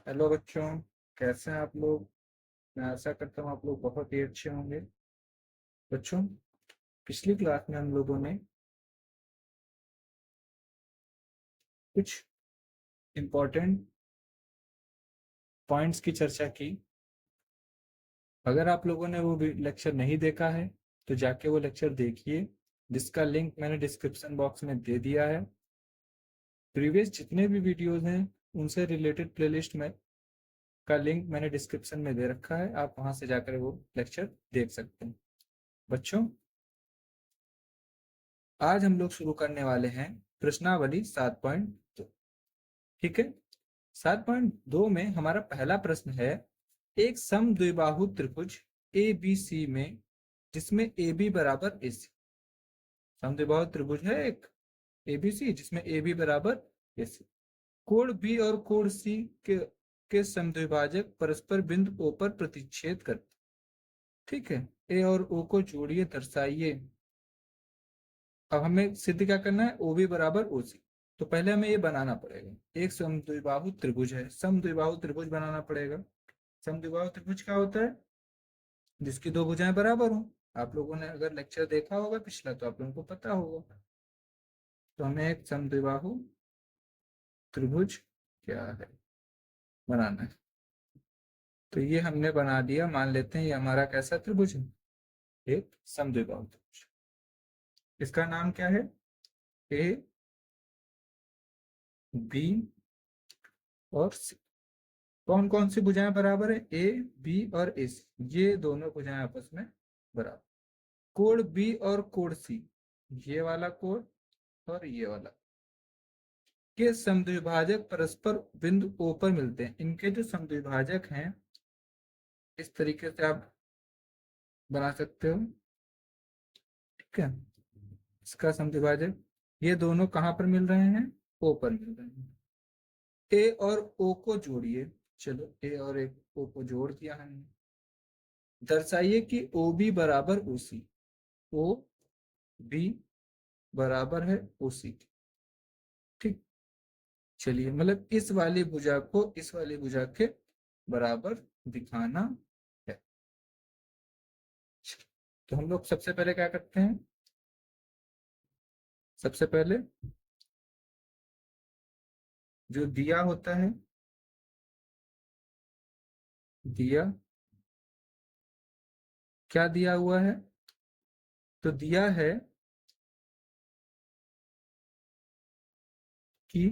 Hello बच्चों, कैसे हैं आप लोग। मैं आशा करता हूँ आप लोग बहुत ही अच्छे होंगे। बच्चों, पिछली क्लास में हम लोगों ने कुछ इम्पोर्टेंट पॉइंट्स की चर्चा की। अगर आप लोगों ने वो लेक्चर नहीं देखा है तो जाके वो लेक्चर देखिए, जिसका लिंक मैंने डिस्क्रिप्शन बॉक्स में दे दिया है। प्रीवियस जितने भी वीडियोस हैं उनसे रिलेटेड प्लेलिस्ट में का लिंक मैंने डिस्क्रिप्शन में दे रखा है, आप वहां से जाकर वो लेक्चर देख सकते हैं। बच्चों, आज हम लोग शुरू करने वाले हैं प्रश्नावली 7.2। ठीक है। 7.2 में हमारा पहला प्रश्न है, एक समद्विबाहु त्रिभुज ए बी सी में जिसमें ए बी बराबर ए सी। समद्विबाहु त्रिभुज है एक ए बी सी जिसमें ए बी बराबर ए सी। कोण बी और कोण सी के समद्विभाजक परस्पर बिंदु ओ पर प्रतिच्छेद करते। ठीक है। ए और ओ को जोड़िए, दर्शाइए। अब हमें सिद्ध क्या करना है, ओ बी बराबर ओ सी। तो पहले हमें ये बनाना पड़ेगा, एक समद्विबाहु त्रिभुज है, समद्विबाहु त्रिभुज बनाना पड़ेगा। समद्विबाहु त्रिभुज क्या होता है, जिसकी दो भुजाएं बराबर हो। आप लोगों ने अगर लेक्चर देखा होगा पिछला तो आप लोगों को पता होगा। तो हमें एक समद्विबाहु त्रिभुज क्या है बनाना है। तो ये हमने बना दिया, मान लेते हैं ये हमारा कैसा त्रिभुज है, एक समद्विबाहु त्रिभुज। इसका नाम क्या है, ए बी और सी। कौन कौन सी भुजाएं बराबर है, ए बी और ए सी, ये दोनों भुजाएं आपस में बराबर। कोण बी और कोण सी, ये वाला कोण और ये वाला, के समद्विभाजक परस्पर बिंदु ओ पर मिलते हैं। इनके जो समद्विभाजक हैं इस तरीके से आप बना सकते हो। ठीक है। इसका समद्विभाजक, ये दोनों कहां पर मिल रहे हैं, ओ पर मिल रहे हैं। ए और ओ को जोड़िए। चलो, ए और ए ओ को जोड़ दिया हमने। दर्शाइए कि ओ बी बराबर ओ सी। ओ बी बराबर है ओ सी। ठीक। चलिए, मतलब इस वाली भुजा को इस वाली भुजा के बराबर दिखाना है। तो हम लोग सबसे पहले क्या करते हैं, सबसे पहले जो दिया होता है, दिया क्या दिया हुआ है, तो दिया है कि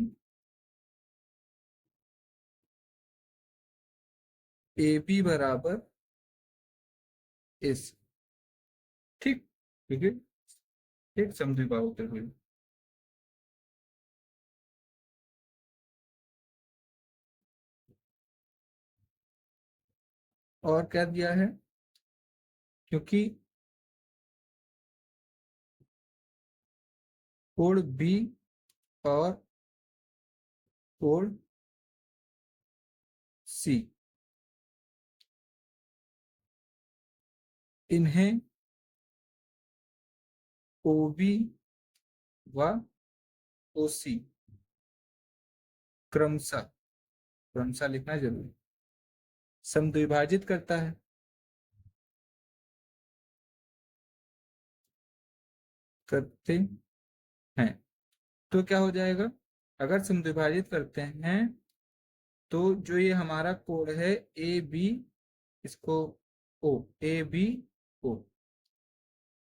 ए बी बराबर इस। ठीक। ठीक है। एक समद्विबाहु त्रिभुज। और क्या दिया है, क्योंकि कोण बी और कोण सी, इन्हें ओ बी व ओ सी क्रमशः, क्रमशः लिखना जरूरी, समद्विभाजित करता है। करते हैं। तो क्या हो जाएगा, अगर समद्विभाजित करते हैं तो जो ये हमारा कोड है ए बी, इसको O, A B O,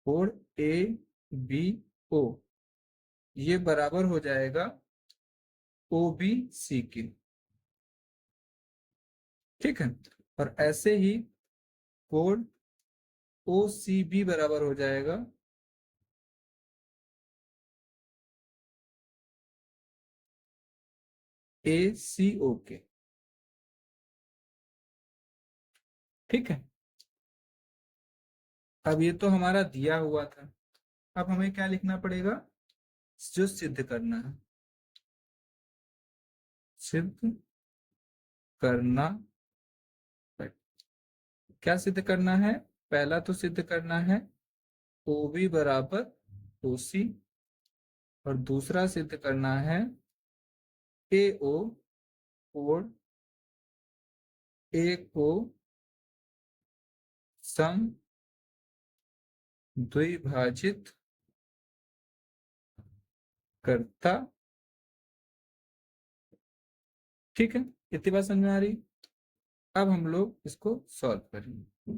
code A B O, ये बराबर हो जाएगा ओ बी सी के। ठीक है। और ऐसे ही कोड ओ सी बी बराबर हो जाएगा ए सी ओ के। ठीक है। अब ये तो हमारा दिया हुआ था, अब हमें क्या लिखना पड़ेगा, जो सिद्ध करना है, सिद्ध करना है। क्या सिद्ध करना है, पहला तो सिद्ध करना है ओ बी बराबर ओ सी, और दूसरा सिद्ध करना है ए ओ कोण ए को सम द्विभाजित करता। ठीक है, इतनी बात समझ में आ रही। अब हम लोग इसको सॉल्व करेंगे।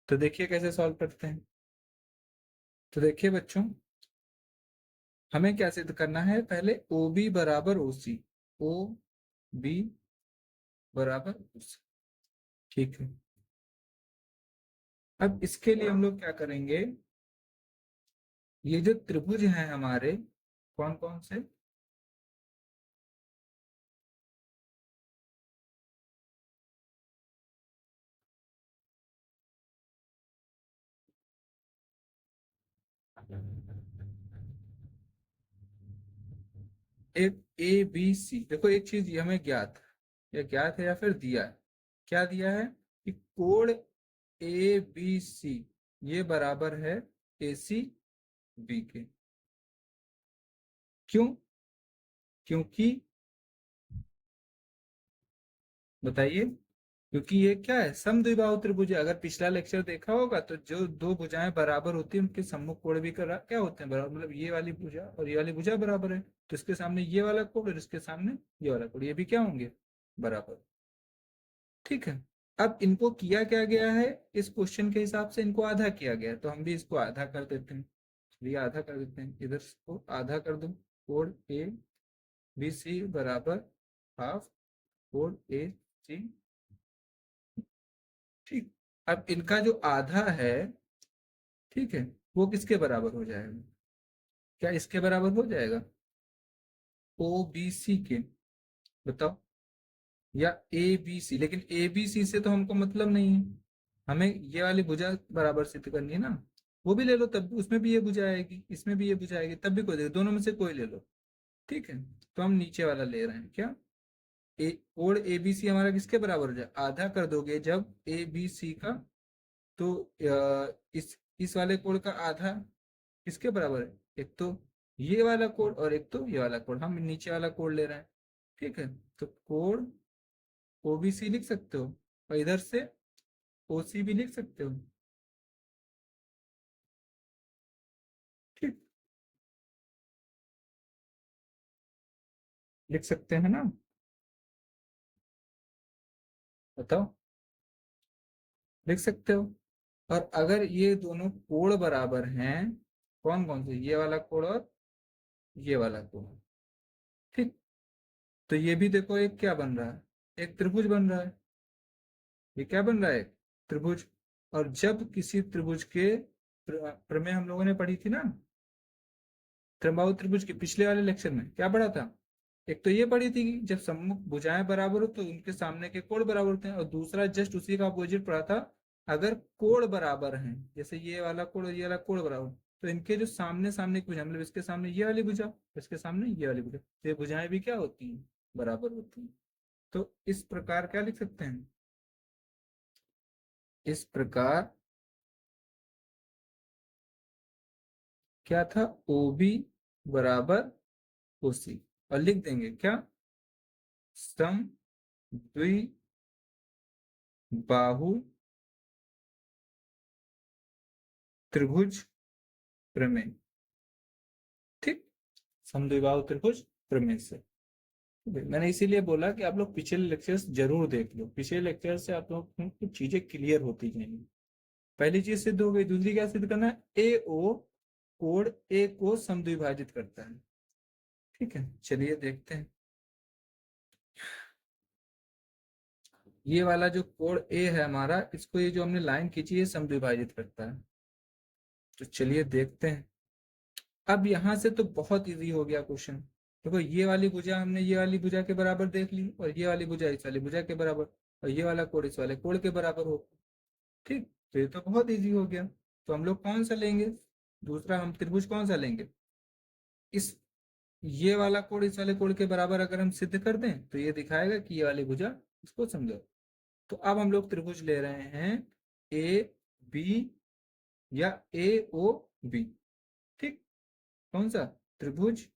तो देखिए कैसे सॉल्व करते हैं। तो देखिए बच्चों, हमें क्या सिद्ध करना है, पहले ओ बी बराबर ओ सी, ओ बी बराबर ओ सी। ठीक है, अब इसके लिए हम लोग क्या करेंगे, ये जो त्रिभुज हैं हमारे, कौन कौन से, एक ए बी सी। देखो एक चीज ये हमें ज्ञात है, या ज्ञात है या फिर दिया है। क्या दिया है कि कोण ए बी सी ये बराबर है ए सी बी के। क्यों? क्योंकि, बताइए, क्योंकि ये क्या है, समद्विबाहु त्रिभुज है। अगर पिछला लेक्चर देखा होगा तो जो दो भुजाएं बराबर होती है उनके सम्मुख कोण भी क्या होते हैं, बराबर, मतलब ये वाली भुजा और ये वाली भुजा बराबर है, तो इसके सामने ये वाला कोण और इसके सामने ये वाला कोण, ये भी क्या होंगे, बराबर। ठीक है, अब इनको किया क्या गया है, इस क्वेश्चन के हिसाब से इनको आधा किया गया है, तो हम भी इसको आधा कर देते हैं। चलिए आधा कर देते हैं, इधर को आधा कर दो, कोण ए बी सी बराबर हाफ कोण ए सी। ठीक, अब इनका जो आधा है, ठीक है, वो किसके बराबर हो जाएगा, क्या इसके बराबर हो जाएगा, ओ बी सी के, बताओ, या ए बी सी। लेकिन ए बी सी से तो हमको मतलब नहीं है, हमें ये वाली भुजा बराबर सिद्ध करनी है ना। वो भी ले लो, तब उसमें भी ये भुजा आएगी, इसमें भी ये भुजा आएगी, तब भी कोई दे, दोनों में से कोई ले लो। ठीक है, तो हम नीचे वाला ले रहे हैं, क्या, ए कोण ए बी सी हमारा किसके बराबर हो जाए, आधा कर दोगे जब ए बी सी का, तो इस वाले कोण का आधा किसके बराबर है, एक तो ये वाला कोण और एक तो ये वाला कोण, हम नीचे वाला कोण ले रहे हैं। ठीक है, तो कोण ओबीसी लिख सकते हो और इधर से ओसी भी लिख सकते हो। ठीक, लिख सकते हैं ना, बताओ, लिख सकते हो। और अगर ये दोनों कोण बराबर हैं, कौन कौन से, ये वाला कोण और ये वाला कोण, ठीक, तो ये भी देखो एक क्या बन रहा है, एक त्रिभुज बन रहा है। ये क्या बन रहा है, एक त्रिभुज। और जब किसी त्रिभुज के प्रमेय हम लोगों ने पढ़ी थी ना, त्रिबाहु त्रिभुज के पिछले वाले लेक्चर में क्या पढ़ा था, एक तो ये पढ़ी थी कि जब सम्मुख भुजाएं बराबर हो तो उनके सामने के कोण बराबर होते हैं, और दूसरा जस्ट उसी का अपोजिट पढ़ा था, अगर कोण बराबर हैं, जैसे ये वाला कोण और ये वाला कोण बराबर, तो इनके जो सामने सामने की भुजा, मतलब इसके सामने ये वाली भुजा, इसके सामने ये वाली भुजा, तो ये भुजाएं भी क्या होती हैं, बराबर होती हैं। तो इस प्रकार क्या लिख सकते हैं, इस प्रकार क्या था, ओ बी बराबर ओ सी, और लिख देंगे क्या, सम द्विबाहु त्रिभुज प्रमेय। ठीक, समद्विबाहु त्रिभुज प्रमेय से। मैंने इसीलिए बोला कि आप लोग पिछले लेक्चर्स जरूर देख लो, पिछले लेक्चर से आप लोग को कुछ चीजें क्लियर होती जाएंगी। पहली चीज सिद्ध हो गई, दूसरी क्या सिद्ध करना है, ए ओ कोण ए को समद्विभाजित करता है। ठीक है, चलिए देखते हैं, ये वाला जो कोण ए है हमारा, इसको ये जो हमने लाइन खींची है समद्विभाजित करता है। तो चलिए देखते हैं। अब यहां से तो बहुत इजी हो गया क्वेश्चन। देखो ये वाली भुजा हमने ये वाली भुजा के बराबर देख ली, और ये वाली भुजा इस वाली भुजा के बराबर, और ये वाला कोण इस वाले कोण के बराबर हो। ठीक, तो ये तो बहुत इजी हो गया। तो हम लोग कौन सा लेंगे, दूसरा हम त्रिभुज कौन सा लेंगे, इस ये वाला कोण इस वाले कोण के बराबर अगर हम सिद्ध कर दें तो ये दिखाएगा कि ये वाली भुजा इसको समझो। तो अब हम लोग त्रिभुज ले रहे हैं ए बी या ए ओ बी। ठीक, कौन सा त्रिभुज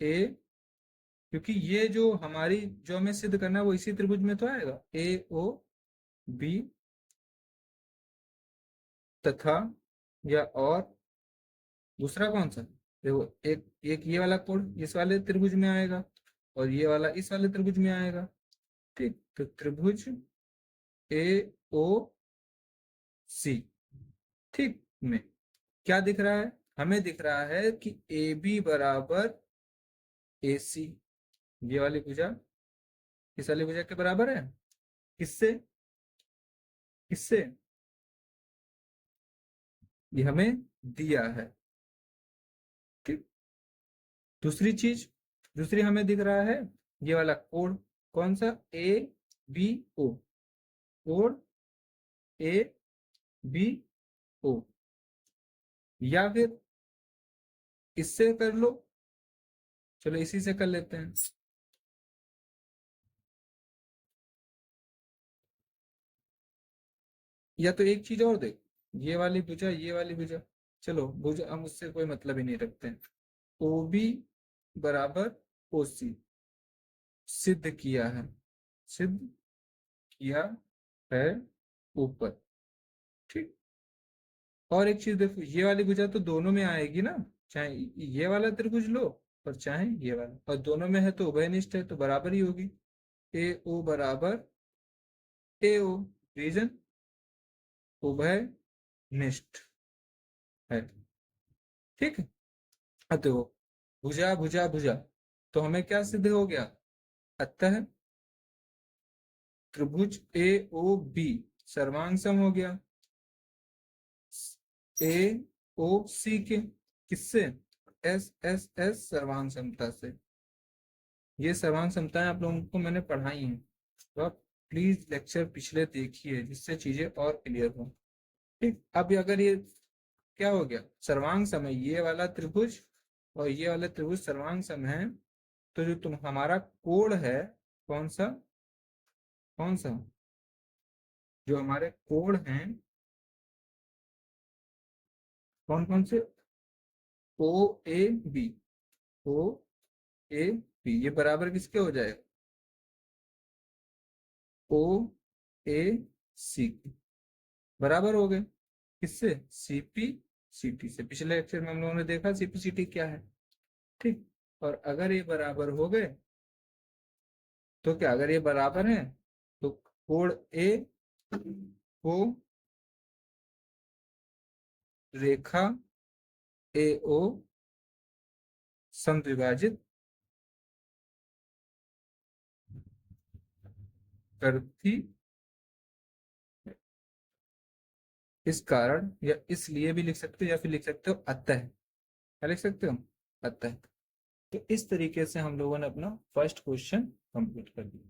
ए क्योंकि ये जो हमारी जो हमें सिद्ध करना है वो इसी त्रिभुज में तो आएगा, ए ओ बी तथा या और दूसरा कौन सा, देखो एक एक ये वाला कोण इस वाले त्रिभुज में आएगा और ये वाला इस वाले त्रिभुज में आएगा। ठीक, तो त्रिभुज ए ओ सी, ठीक में क्या दिख रहा है, हमें दिख रहा है कि ए बी बराबर ए सी, ये वाली भुजा इस वाली भुजा के बराबर है। किससे, किससे, ये हमें दिया है। ठीक, दूसरी चीज, दूसरी हमें दिख रहा है ये वाला कोण, कौन सा, ए बी ओ, कोण ए बी ओ, या फिर इससे कर लो, चलो इसी से कर लेते हैं। या तो एक चीज और देख, ये वाली भुजा ये वाली भुजा, चलो भुजा हम उससे कोई मतलब ही नहीं रखते हैं। ओ बी बराबर ओ सी सिद्ध किया है, सिद्ध किया है ऊपर। ठीक, और एक चीज देखो, ये वाली भुजा तो दोनों में आएगी ना, चाहे ये वाला त्रिभुज लो और चाहे ये वाला, और दोनों में है तो उभयनिष्ठ है तो बराबर ही होगी। ए ओ बराबर ए ओ, रीजन उभयनिष्ठ है। ठीक है, अब देखो भुजा भुजा भुजा, तो हमें क्या सिद्ध हो गया, अतः त्रिभुज ए ओ बी सर्वांग सम हो गया ए ओ सी के, किससे, एस एस एस सर्वांग समता से। ये सर्वांग समताएं आप लोगों को मैंने पढ़ाई हैं, तो आप प्लीज लेक्चर पिछले देखिए जिससे चीजें और क्लियर हो। ठीक, अब अगर ये क्या हो गया, सर्वांग सम है ये वाला त्रिभुज और ये वाला त्रिभुज सर्वांग सम है, तो जो तुम हमारा कोण है, कौन सा, कौन सा, जो हमारे कोण हैं कौन कौन से, ओ A B, O A B, ये बराबर किसके हो जाएगा, ओ ए सी, बराबर हो गए किससे, सीपी सीटी से। पिछले लेक्चर में हम लोगों ने देखा सीपी सीटी क्या है। ठीक, और अगर ये बराबर हो गए तो क्या, अगर ये बराबर है तो कोण ए को रेखा ए ओ समद्विभाजित करती, इस कारण या इसलिए भी लिख सकते हो या फिर लिख सकते हो अतः, क्या लिख सकते हो, अतः। तो इस तरीके से हम लोगों ने अपना फर्स्ट क्वेश्चन कंप्लीट कर दिया।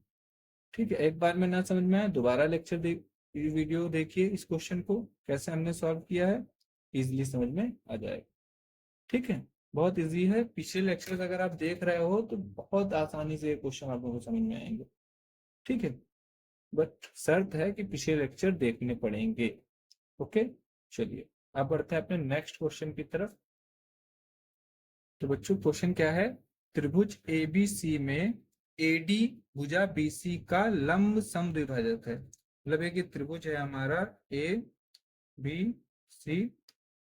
ठीक है, एक बार में ना समझ में आया दोबारा लेक्चर देख, वीडियो देखिए, इस क्वेश्चन को कैसे हमने सॉल्व किया है, इजीली समझ में आ जाएगा। ठीक है, बहुत इजी है, पिछले लेक्चर अगर आप देख रहे हो तो बहुत आसानी से क्वेश्चन आप लोगों को समझ में आएंगे। ठीक है, बट शर्त है कि पिछले लेक्चर देखने पड़ेंगे। ओके, चलिए अब बढ़ते हैं अपने नेक्स्ट क्वेश्चन की तरफ। तो बच्चों क्वेश्चन क्या है, त्रिभुज एबीसी में एडी भुजा बीसी का लंब समद्विभाजक है। मतलब एक त्रिभुज है हमारा ए बी सी,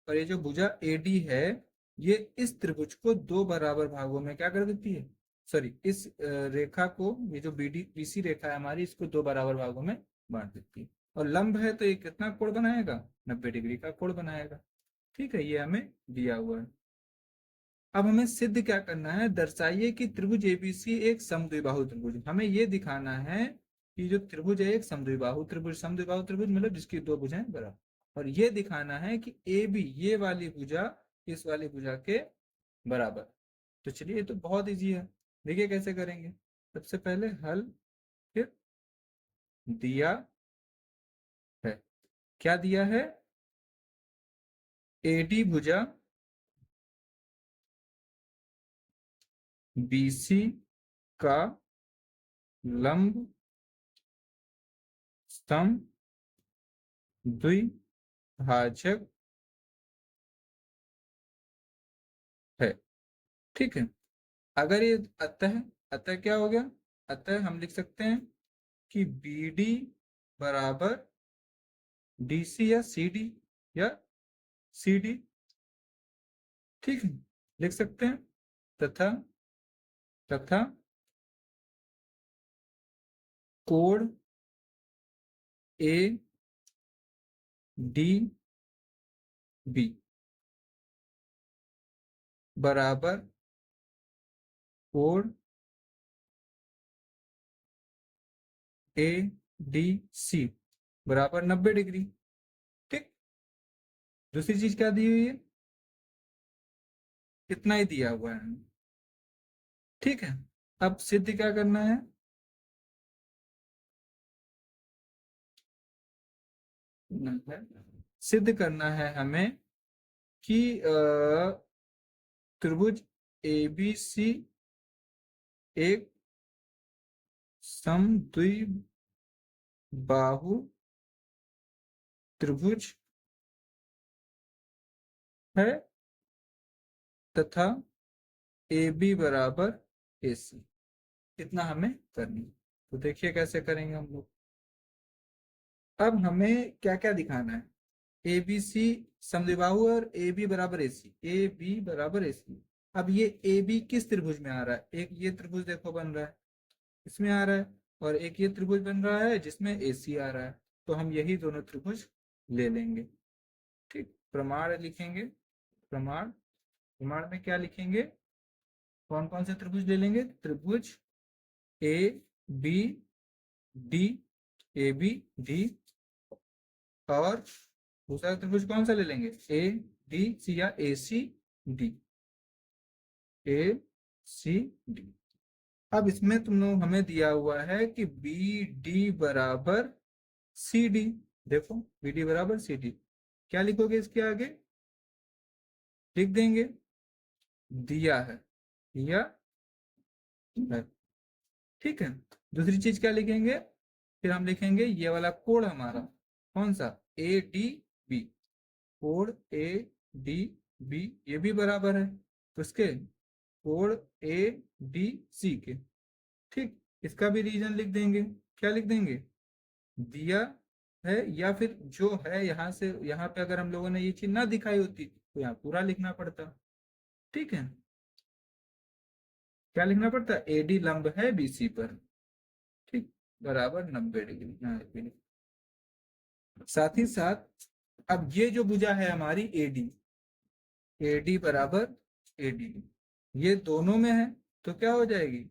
और ये जो भुजा एडी है ये इस त्रिभुज को दो बराबर भागों में क्या कर देती है, सॉरी इस रेखा को, ये जो बीडी बीसी रेखा है हमारी, इसको दो बराबर भागों में बांट देती है। और लंब है तो ये कितना कोण बनाएगा, 90 डिग्री का कोण बनाएगा। ठीक है, ये हमें दिया हुआ है। अब हमें सिद्ध क्या करना है, दर्शाइए कि त्रिभुज एबीसी एक समद्विबाहु त्रिभुज, हमें ये दिखाना है कि जो त्रिभुज है एक समद्विबाहु त्रिभुज, समद्विबाहु त्रिभुज मतलब जिसकी दो भुजाएं बराबर, और ये दिखाना है कि ए बी ये वाली भुजा इस वाली भुजा के बराबर। तो चलिए ये तो बहुत इजी है, देखिए कैसे करेंगे। सबसे पहले हल, फिर दिया है, क्या दिया है, एडी भुजा बीसी का लंब सम द्विभाजक है। ठीक है, अगर ये अतः अतः क्या हो गया, अतः हम लिख सकते हैं कि बी डी बराबर डी सी या सी डी या सी डी। ठीक है, लिख सकते हैं। तथा तथा कोण ए डी बी बराबर कोण ए डी सी बराबर 90 डिग्री। ठीक, दूसरी चीज क्या दी हुई है, इतना ही दिया हुआ है। ठीक है, अब सिद्ध क्या करना है, सिद्ध करना है हमें कि त्रिभुज ए बी सी एक समद्विबाहु त्रिभुज है तथा ए बी बराबर ए सी। इतना हमें करनी है। तो देखिए कैसे करेंगे हम लोग। अब हमें क्या क्या दिखाना है, ए बी सी समद्विबाहु और ए बी बराबर ए सी, ए बी बराबर ए सी। अब ये ए बी किस त्रिभुज में आ रहा है, एक ये त्रिभुज देखो बन रहा है, इसमें आ रहा है, और एक ये त्रिभुज बन रहा है जिसमें ए सी आ रहा है। तो हम यही दोनों त्रिभुज ले लेंगे। ठीक, प्रमाण लिखेंगे। प्रमाण, प्रमाण में क्या लिखेंगे, कौन कौन से त्रिभुज ले लेंगे, त्रिभुज A B D, A B D, और दूसरा त्रिभुज कौन सा ले लेंगे, ए डी सी या ए सी डी, ए सी डी। अब इसमें तुम लोग हमें दिया हुआ है कि बी डी बराबर सी डी। देखो बी डी बराबर सी डी, क्या लिखोगे इसके आगे, लिख देंगे दिया है, दिया है। ठीक है, दूसरी चीज क्या लिखेंगे, फिर हम लिखेंगे ये वाला कोण हमारा कौन सा, ए डी बी, कोण ए डी बी ये भी बराबर है उसके कोण ए डी सी के। ठीक, इसका भी रीजन लिख देंगे, क्या लिख देंगे, दिया है, या फिर जो है यहाँ से यहाँ पे अगर हम लोगों ने ये चीज ना दिखाई होती तो यहाँ पूरा लिखना पड़ता। ठीक है, क्या लिखना पड़ता, एडी लंब है बीसी पर, ठीक, बराबर 90 डिग्री। हाँ, साथ ही साथ अब ये जो भुजा है हमारी एडी, एडी बराबर एडी, ये दोनों में है तो क्या हो जाएगी,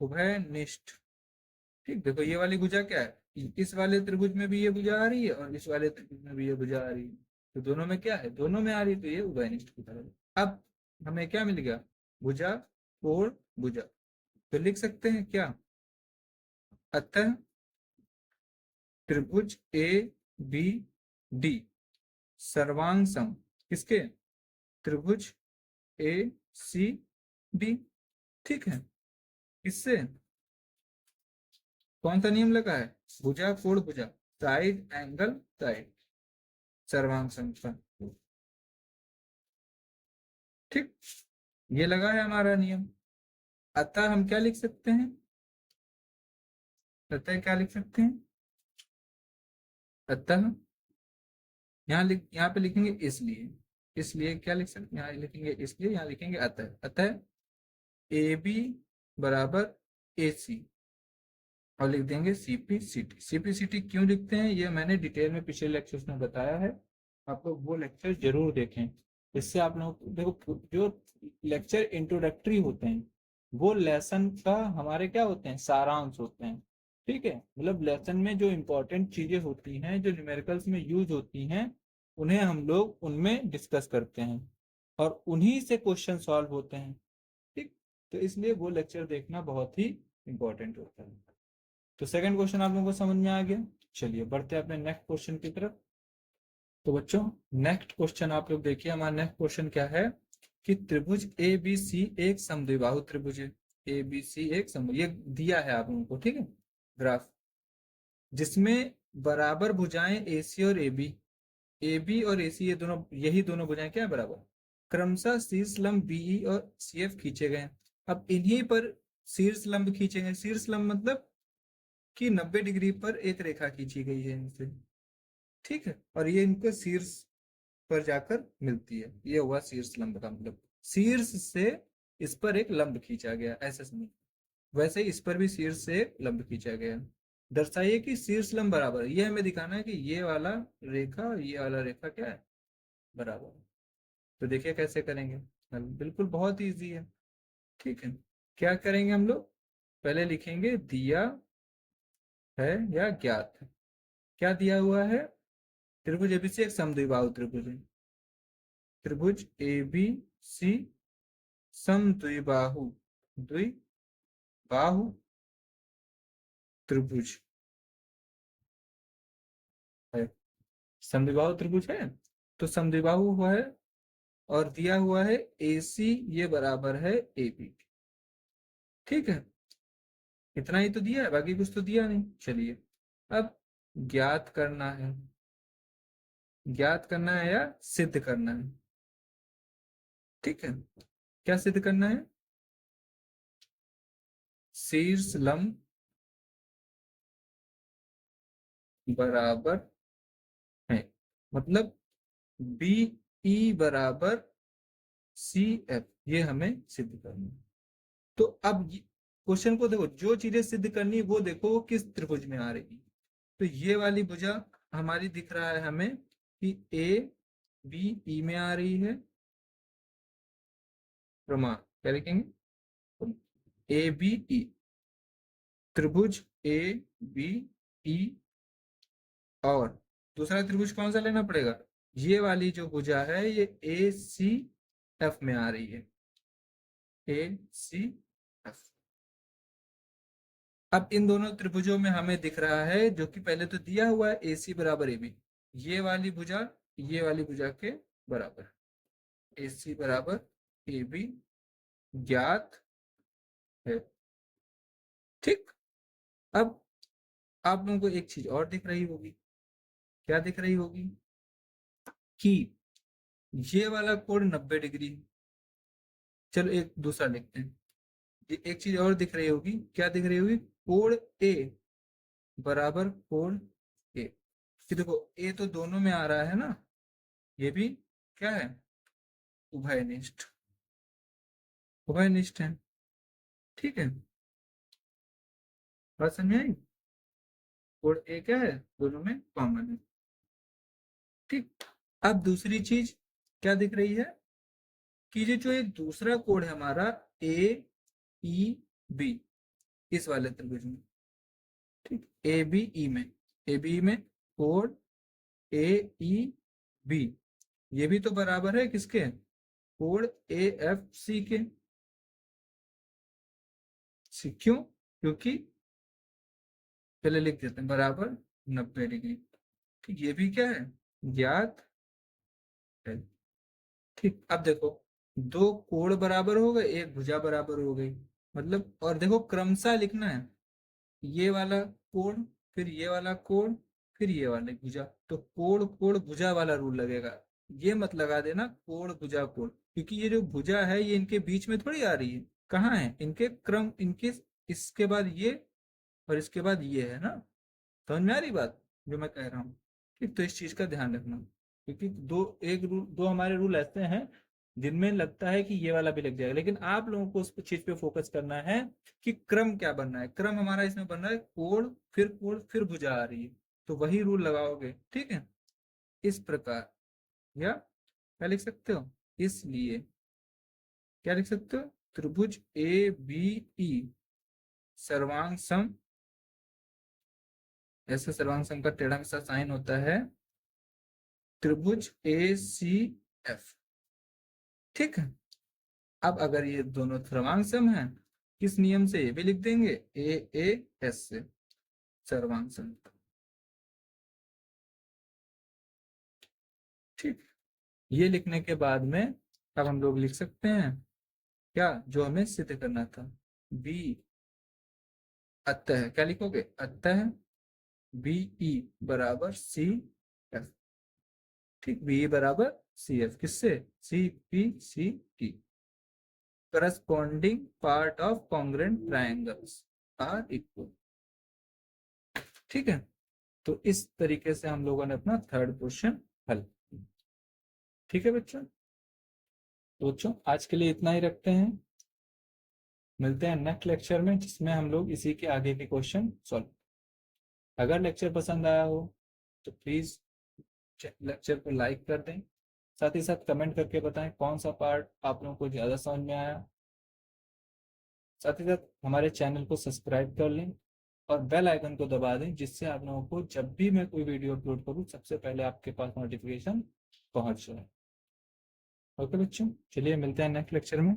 उभयनिष्ठ। ठीक, देखो ये वाली भुजा क्या है, इस वाले त्रिभुज में भी ये भुजा आ रही है और इस वाले त्रिभुज में भी ये भुजा आ रही है, तो दोनों में क्या है, दोनों में आ रही है, तो ये उभयनिष्ठ की तरह। अब हमें क्या मिल गया, भुजा कोण भुजा, तो लिख सकते हैं क्या, अतः त्रिभुज ए बी डी सर्वांग सम किसके, त्रिभुज ए सी डी। ठीक है, इससे कौन सा नियम लगा है, भुजा कोण भुजा, साइड एंगल साइड, सर्वांग सम का। ठीक, ये लगा है हमारा नियम। अतः हम क्या लिख सकते हैं, अतः क्या लिख सकते हैं, अतः यहाँ पे लिखेंगे इसलिए, इसलिए क्या लिख सकते हैं, यहाँ लिखेंगे इसलिए, यहाँ लिखेंगे अतः, अतः ए बी बराबर ए सी, और लिख देंगे सीपी सीटी। सीपी सीटी क्यों लिखते हैं ये मैंने डिटेल में पिछले लेक्चर्स में बताया है, आप लोग वो लेक्चर जरूर देखें। इससे आप लोग देखो, जो लेक्चर इंट्रोडक्टरी होते हैं वो लेसन का हमारे क्या होते हैं, सारांश होते हैं। ठीक है, मतलब लेसन में जो इंपॉर्टेंट चीजें होती हैं, जो न्यूमेरिकल्स में यूज होती हैं, उन्हें हम लोग उनमें डिस्कस करते हैं और उन्हीं से क्वेश्चन सॉल्व होते हैं। ठीक, तो इसलिए वो लेक्चर देखना बहुत ही इंपॉर्टेंट होता है। तो सेकंड क्वेश्चन आप लोगों को समझ में आ गया। चलिए बढ़ते हैं अपने नेक्स्ट क्वेश्चन की तरफ। तो बच्चों नेक्स्ट क्वेश्चन आप लोग देखिए, हमारा नेक्स्ट क्वेश्चन क्या है कि त्रिभुज ए बी सी एक समद्विबाहु त्रिभुज है, ए बी सी एक ये दिया है आप लोगों को, ठीक है, ग्राफ, जिसमें बराबर भुजाएं ए सी और ए बी और ए सी, ये दोनों, यही दोनों भुजाएं क्या है, बराबर, क्रमशः शीर्ष लंब बीई और सी एफ खींचे गए। अब इन्हीं पर शीर्ष लंब खींचेंगे। शीर्ष लंब मतलब कि 90 डिग्री पर एक रेखा खींची गई है इनसे, ठीक है, और ये इनके शीर्ष पर जाकर मिलती है, ये हुआ शीर्ष लंब का मतलब। शीर्ष से इस पर एक लंब खींचा गया, ऐसे समझ। वैसे ही इस पर भी शीर्ष से एक लंब खींचा गया। दर्शाइए कि शीर्ष लंब बराबर है। ये हमें दिखाना है कि ये वाला रेखा और ये वाला रेखा क्या है, बराबर है। तो देखिए कैसे करेंगे। बिल्कुल बहुत इजी है, ठीक है। क्या करेंगे हम लोग, पहले लिखेंगे दिया है या ज्ञात है। क्या दिया हुआ है, त्रिभुज एबीसी एक समद्विबाहु त्रिभुज है। त्रिभुज ए बी सी समद्विबाहु, द्विबाहु त्रिभुज है। समद्विबाहु त्रिभुज है, तो समद्विबाहु हुआ है और दिया हुआ है ए सी ये बराबर है ए बी, ठीक है। इतना ही तो दिया है, बाकी कुछ तो दिया नहीं। चलिए अब ज्ञात करना है। ज्ञात करना है या सिद्ध करना है, ठीक है। क्या सिद्ध करना है, शीर्ष लंब बराबर है, मतलब बी ई बराबर सी एफ, ये हमें सिद्ध करना है। तो अब क्वेश्चन को देखो, जो चीजें सिद्ध करनी है वो देखो वो किस त्रिभुज में आ रही है। तो ये वाली भुजा हमारी दिख रहा है हमें कि ए बी ई में आ रही है, प्रमाण क्या लिखेंगे, ए बी ई, त्रिभुज ए बी ई। और दूसरा त्रिभुज कौन सा लेना पड़ेगा, ये वाली जो भुजा है ये ए सी एफ में आ रही है, ए सी एफ। अब इन दोनों त्रिभुजों में हमें दिख रहा है, जो कि पहले तो दिया हुआ है ए सी बराबर ए बी, ये वाली भुजा ये वाली भुजा के बराबर, ए सी बराबर ए बी ज्ञात है, ठीक। अब आप लोगों को एक चीज और दिख रही होगी, क्या दिख रही होगी कि ये वाला कोण 90 डिग्री है। चलो एक दूसरा लिखते हैं। एक चीज और दिख रही होगी, क्या दिख रही होगी, कोण ए बराबर कोण ए। कि देखो ए तो दोनों में आ रहा है ना, ये भी क्या है, उभयनिष्ठ, उभयनिष्ठ है, ठीक है। बात समझ आई, कोण ए क्या है, दोनों में कॉमन है, ठीक। अब दूसरी चीज क्या दिख रही है कि ये जो एक दूसरा कोण है हमारा ए ई बी, इस वाले त्रिभुज में, ठीक, ए बी ई में, ए बी में कोण ए ई बी, ये भी तो बराबर है किसके, कोण ए एफ सी के। क्यों, क्योंकि पहले लिख देते हैं बराबर 90 डिग्री, ठीक। ये भी क्या है, ज्ञात है, ठीक। अब देखो दो कोण बराबर हो गए, एक भुजा बराबर हो गई, मतलब, और देखो क्रमशः लिखना है, ये वाला कोण, फिर ये वाला कोण, फिर ये वाली भुजा, तो कोण कोण भुजा वाला रूल लगेगा। ये मत लगा देना कोण भुजा कोण, क्योंकि ये जो भुजा है ये इनके बीच में थोड़ी आ रही है, कहाँ है, इनके क्रम, इनके इसके बाद ये और इसके बाद ये है ना। समझ में आ रही बात जो मैं कह रहा हूँ, ठीक। तो इस चीज का ध्यान रखना, क्योंकि दो हमारे रूल ऐसे हैं जिनमें लगता है कि ये वाला भी लग जाएगा, लेकिन आप लोगों को उस चीज पे फोकस करना है कि क्रम क्या बनना है। क्रम हमारा इसमें बन रहा है कोण फिर भुजा आ रही है, तो वही रूल लगाओगे, ठीक है। इस प्रकार, या क्या लिख सकते हो, इसलिए क्या लिख सकते हो, त्रिभुज ए बी ई सर्वांग सम, ऐसे सर्वांग सम का टेढ़ा मेढ़ा साइन होता है, त्रिभुज ए सी एफ, ठीक है। अब अगर ये दोनों सर्वांग सम है, किस नियम से, ये भी लिख देंगे ए एस से, सर्वांग सम, ठीक। ये लिखने के बाद में अब हम लोग लिख सकते हैं क्या, जो हमें सिद्ध करना था, बी अतः, क्या लिखोगे, अतः बी ई बराबर सी एफ, ठीक। बी बराबर सी एफ, किससे, C P C T, corresponding part of congruent triangles are equal. ठीक है, तो इस तरीके से हम लोगों ने अपना थर्ड क्वेश्चन हल। ठीक है बच्चों, तो बच्चों आज के लिए इतना ही रखते हैं। मिलते हैं नेक्स्ट लेक्चर में, जिसमें हम लोग इसी के आगे के क्वेश्चन सॉल्व। अगर लेक्चर पसंद आया हो तो प्लीज लेक्चर को लाइक कर दें, साथ ही साथ कमेंट करके बताएं कौन सा पार्ट आप लोगों को ज़्यादा समझ में आया। साथ ही साथ हमारे चैनल को सब्सक्राइब कर लें और बेल आइकन को दबा दें, जिससे आप लोगों को जब भी मैं कोई वीडियो अपलोड करूं सबसे पहले आपके पास नोटिफिकेशन पहुंच जाए। ओके बच्चों, चलिए मिलते हैं नेक्स्ट लेक्चर में।